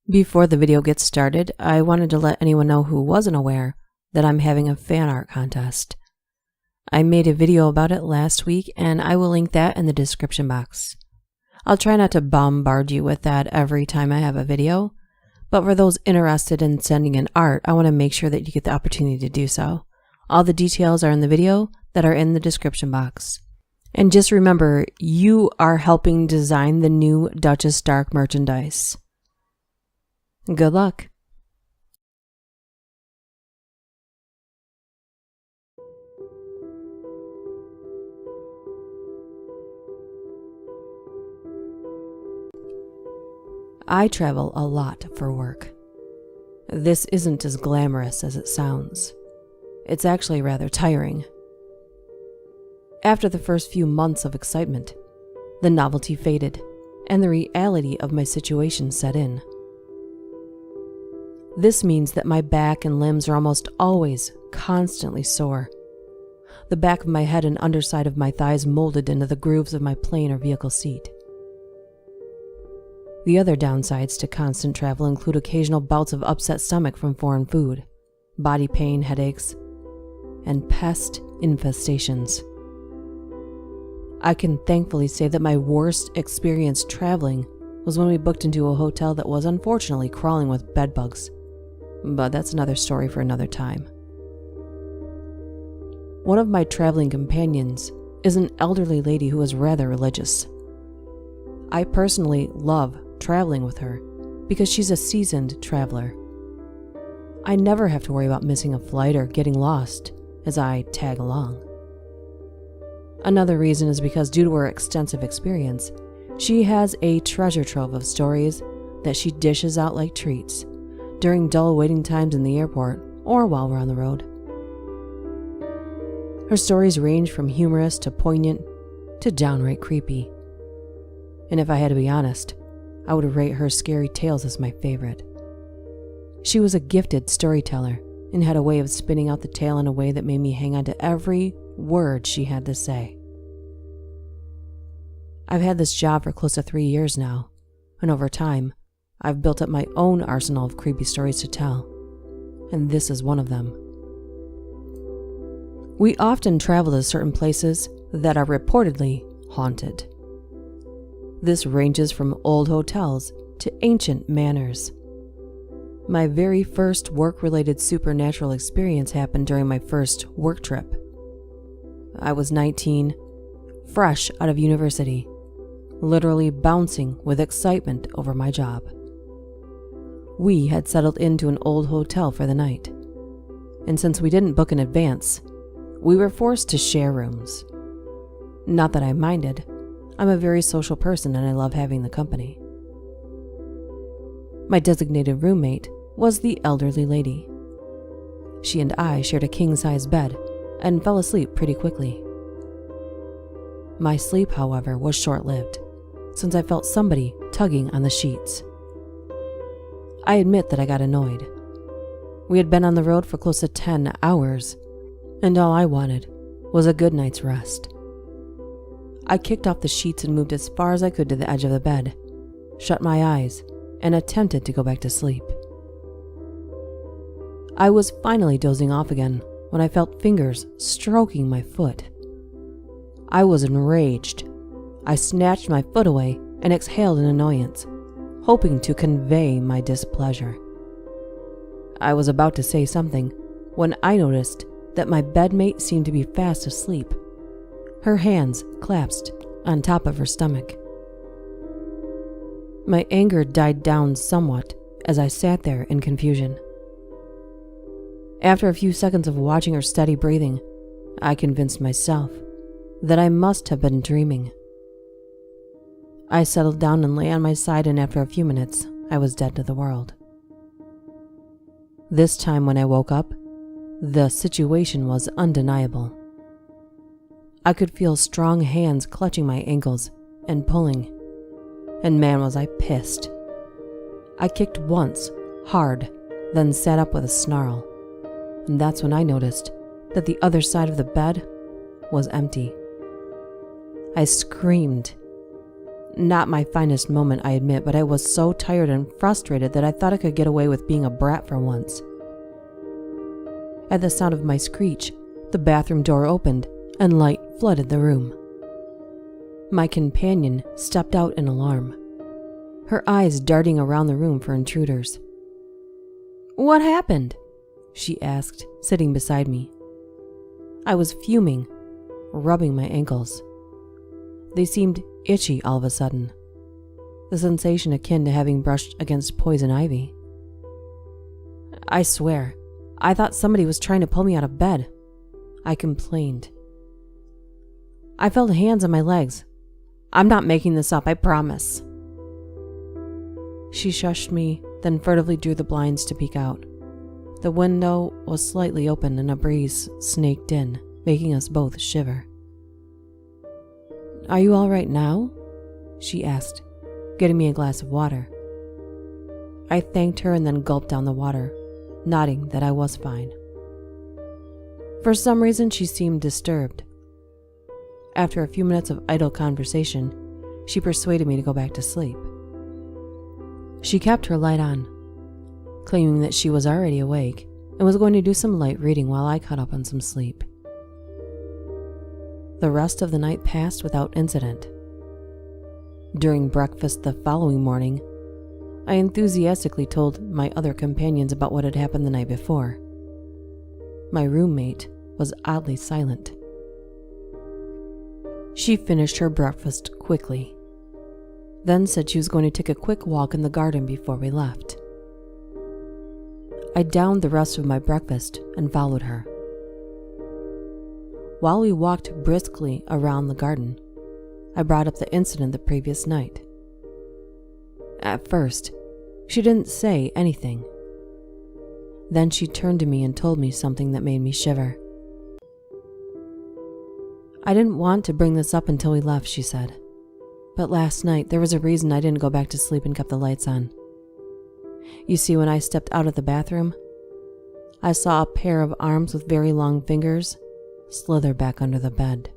Before the video gets started, I wanted to let anyone know who wasn't aware that I'm having a fan art contest. I made a video about it last week and I will link that in the description box. I'll try not to bombard you with that every time I have a video, but for those interested in sending in art, I want to make sure that you get the opportunity to do so. All the details are in the video that are in the description box. And just remember, you are helping design the new DuchessDark merchandise. Good luck. I travel a lot for work. This isn't as glamorous as it sounds. It's actually rather tiring. After the first few months of excitement, the novelty faded and the reality of my situation set in. This means that my back and limbs are almost always constantly sore. The back of my head and underside of my thighs molded into the grooves of my plane or vehicle seat. The other downsides to constant travel include occasional bouts of upset stomach from foreign food, body pain, headaches, and pest infestations. I can thankfully say that my worst experience traveling was when we booked into a hotel that was unfortunately crawling with bedbugs. But that's another story for another time. One of my traveling companions is an elderly lady who is rather religious. I personally love traveling with her because she's a seasoned traveler. I never have to worry about missing a flight or getting lost as I tag along. Another reason is because due to her extensive experience, she has a treasure trove of stories that she dishes out like treats during dull waiting times in the airport or while we're on the road. Her stories range from humorous to poignant to downright creepy. And if I had to be honest, I would rate her scary tales as my favorite. She was a gifted storyteller and had a way of spinning out the tale in a way that made me hang on to every word she had to say. I've had this job for close to 3 years now, and over time, I've built up my own arsenal of creepy stories to tell, and this is one of them. We often travel to certain places that are reportedly haunted. This ranges from old hotels to ancient manors. My very first work-related supernatural experience happened during my first work trip. I was 19, fresh out of university, literally bouncing with excitement over my job. We had settled into an old hotel for the night, and since we didn't book in advance, we were forced to share rooms. Not that I minded. I'm a very social person and I love having the company. My designated roommate was the elderly lady. She and I shared a king-size bed and fell asleep pretty quickly. My sleep, however, was short-lived, since I felt somebody tugging on the sheets. I admit that I got annoyed. We had been on the road for close to 10 hours, and all I wanted was a good night's rest. I kicked off the sheets and moved as far as I could to the edge of the bed, shut my eyes, and attempted to go back to sleep. I was finally dozing off again when I felt fingers stroking my foot. I was enraged. I snatched my foot away and exhaled in annoyance, hoping to convey my displeasure. I was about to say something when I noticed that my bedmate seemed to be fast asleep. Her hands clasped on top of her stomach. My anger died down somewhat as I sat there in confusion. After a few seconds of watching her steady breathing, I convinced myself that I must have been dreaming. I settled down and lay on my side, and after a few minutes, I was dead to the world. This time when I woke up, the situation was undeniable. I could feel strong hands clutching my ankles and pulling, and man was I pissed. I kicked once, hard, then sat up with a snarl, and that's when I noticed that the other side of the bed was empty. I screamed. Not my finest moment, I admit, but I was so tired and frustrated that I thought I could get away with being a brat for once. At the sound of my screech, the bathroom door opened and light flooded the room. My companion stepped out in alarm, her eyes darting around the room for intruders. "What happened?" she asked, sitting beside me. I was fuming, rubbing my ankles. They seemed itchy all of a sudden, the sensation akin to having brushed against poison ivy. "I swear, I thought somebody was trying to pull me out of bed," I complained. "I felt hands on my legs. I'm not making this up, I promise." She shushed me, then furtively drew the blinds to peek out. The window was slightly open and a breeze snaked in, making us both shiver. "Are you all right now?" she asked, getting me a glass of water. I thanked her and then gulped down the water, nodding that I was fine. For some reason, she seemed disturbed. After a few minutes of idle conversation, she persuaded me to go back to sleep. She kept her light on, claiming that she was already awake and was going to do some light reading while I caught up on some sleep. The rest of the night passed without incident. During breakfast the following morning, I enthusiastically told my other companions about what had happened the night before. My roommate was oddly silent. She finished her breakfast quickly, then said she was going to take a quick walk in the garden before we left. I downed the rest of my breakfast and followed her. While we walked briskly around the garden, I brought up the incident the previous night. At first, she didn't say anything. Then she turned to me and told me something that made me shiver. "I didn't want to bring this up until we left," she said. "But last night there was a reason I didn't go back to sleep and kept the lights on. You see, when I stepped out of the bathroom, I saw a pair of arms with very long fingers slither back under the bed.